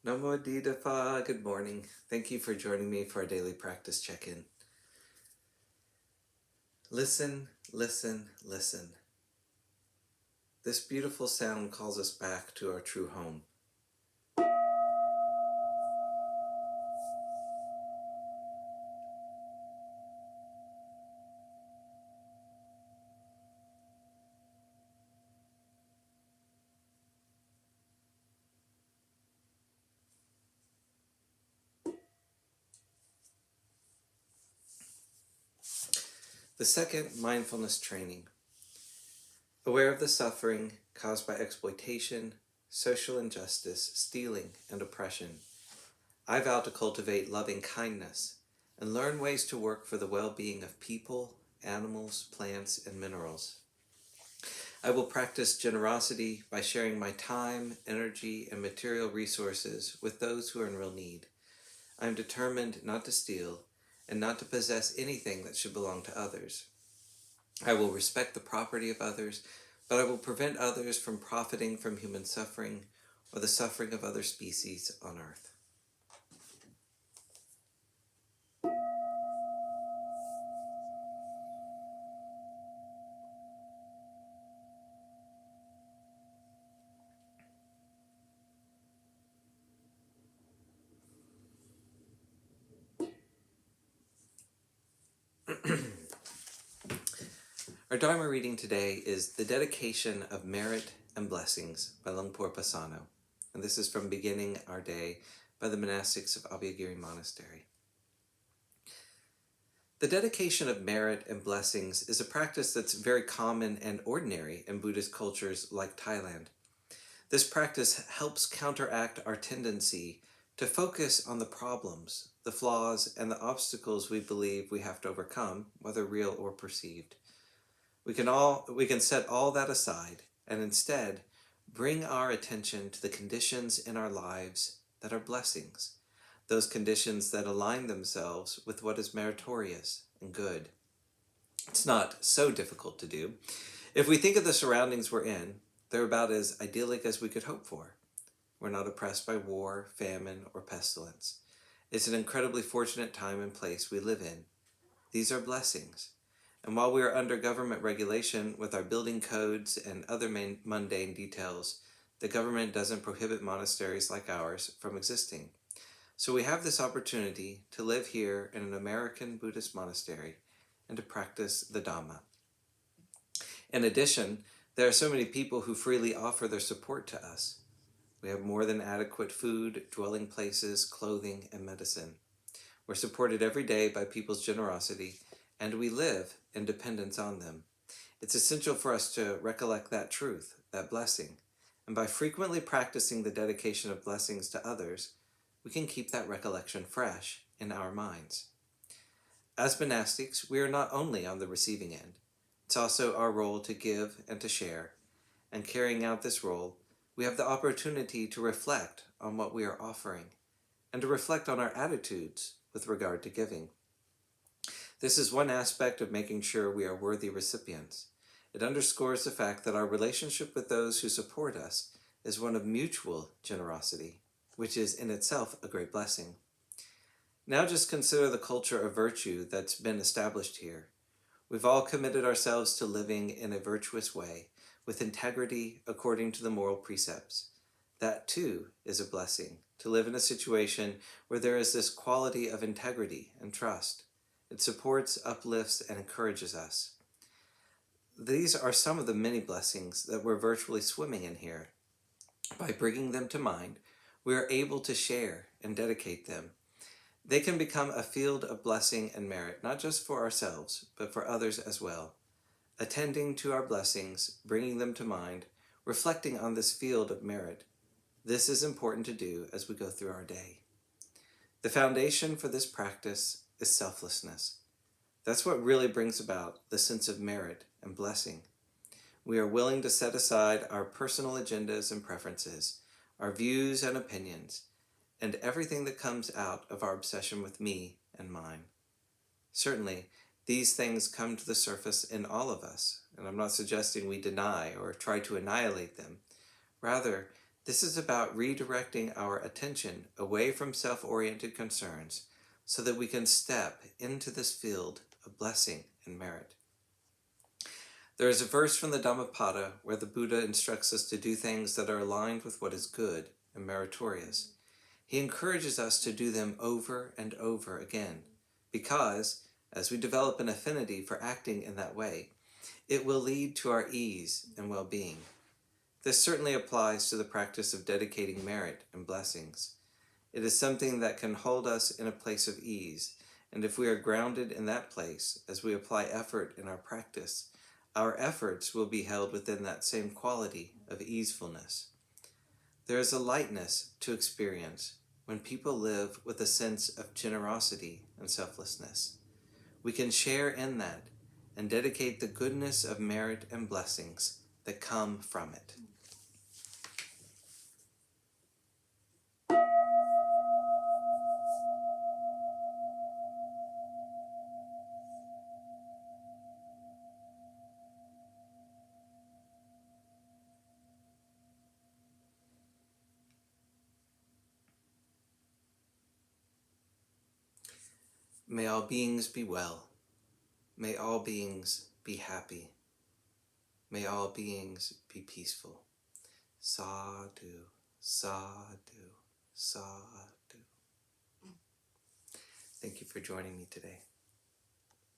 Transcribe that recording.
Namo good morning. Thank you for joining me for our daily practice check-in. Listen, listen, listen. This beautiful sound calls us back to our true home. The second mindfulness training. Aware of the suffering caused by exploitation, social injustice, stealing, and oppression, I vow to cultivate loving kindness and learn ways to work for the well-being of people, animals, plants, and minerals. I will practice generosity by sharing my time, energy, and material resources with those who are in real need. I am determined not to steal and not to possess anything that should belong to others. I will respect the property of others, but I will prevent others from profiting from human suffering or the suffering of other species on earth. Our Dharma reading today is The Dedication of Merit and Blessings by Luangpur Pasano, and this is from Beginning Our Day by the monastics of Abhayagiri Monastery. The dedication of merit and blessings is a practice that's very common and ordinary in Buddhist cultures like Thailand. This practice helps counteract our tendency to focus on the problems, the flaws, and the obstacles we believe we have to overcome, whether real or perceived. We can set all that aside and instead bring our attention to the conditions in our lives that are blessings, those conditions that align themselves with what is meritorious and good. It's not so difficult to do. If we think of the surroundings we're in, they're about as idyllic as we could hope for. We're not oppressed by war, famine, or pestilence. It's an incredibly fortunate time and place we live in. These are blessings. And while we are under government regulation with our building codes and other mundane details, the government doesn't prohibit monasteries like ours from existing. So we have this opportunity to live here in an American Buddhist monastery and to practice the Dhamma. In addition, there are so many people who freely offer their support to us. We have more than adequate food, dwelling places, clothing, and medicine. We're supported every day by people's generosity, and we live in dependence on them. It's essential for us to recollect that truth, that blessing, and by frequently practicing the dedication of blessings to others, we can keep that recollection fresh in our minds. As monastics, we are not only on the receiving end, it's also our role to give and to share, and carrying out this role, we have the opportunity to reflect on what we are offering, and to reflect on our attitudes with regard to giving. This is one aspect of making sure we are worthy recipients. It underscores the fact that our relationship with those who support us is one of mutual generosity, which is in itself a great blessing. Now just consider the culture of virtue that's been established here. We've all committed ourselves to living in a virtuous way, with integrity according to the moral precepts. That too is a blessing, to live in a situation where there is this quality of integrity and trust. It supports, uplifts, and encourages us. These are some of the many blessings that we're virtually swimming in here. By bringing them to mind, we are able to share and dedicate them. They can become a field of blessing and merit, not just for ourselves, but for others as well. Attending to our blessings, bringing them to mind, reflecting on this field of merit, this is important to do as we go through our day. The foundation for this practice is selflessness. That's what really brings about the sense of merit and blessing. We are willing to set aside our personal agendas and preferences, our views and opinions, and everything that comes out of our obsession with me and mine. Certainly, these things come to the surface in all of us, and I'm not suggesting we deny or try to annihilate them. Rather, This is about redirecting our attention away from self-oriented concerns so that we can step into this field of blessing and merit. There is a verse from the Dhammapada where the Buddha instructs us to do things that are aligned with what is good and meritorious. He encourages us to do them over and over again, because, as we develop an affinity for acting in that way, it will lead to our ease and well-being. This certainly applies to the practice of dedicating merit and blessings. It is something that can hold us in a place of ease, and if we are grounded in that place as we apply effort in our practice, our efforts will be held within that same quality of easefulness. There is a lightness to experience when people live with a sense of generosity and selflessness. We can share in that and dedicate the goodness of merit and blessings that come from it. May all beings be well. May all beings be happy. May all beings be peaceful. Sadhu, sadhu, sadhu. Thank you for joining me today.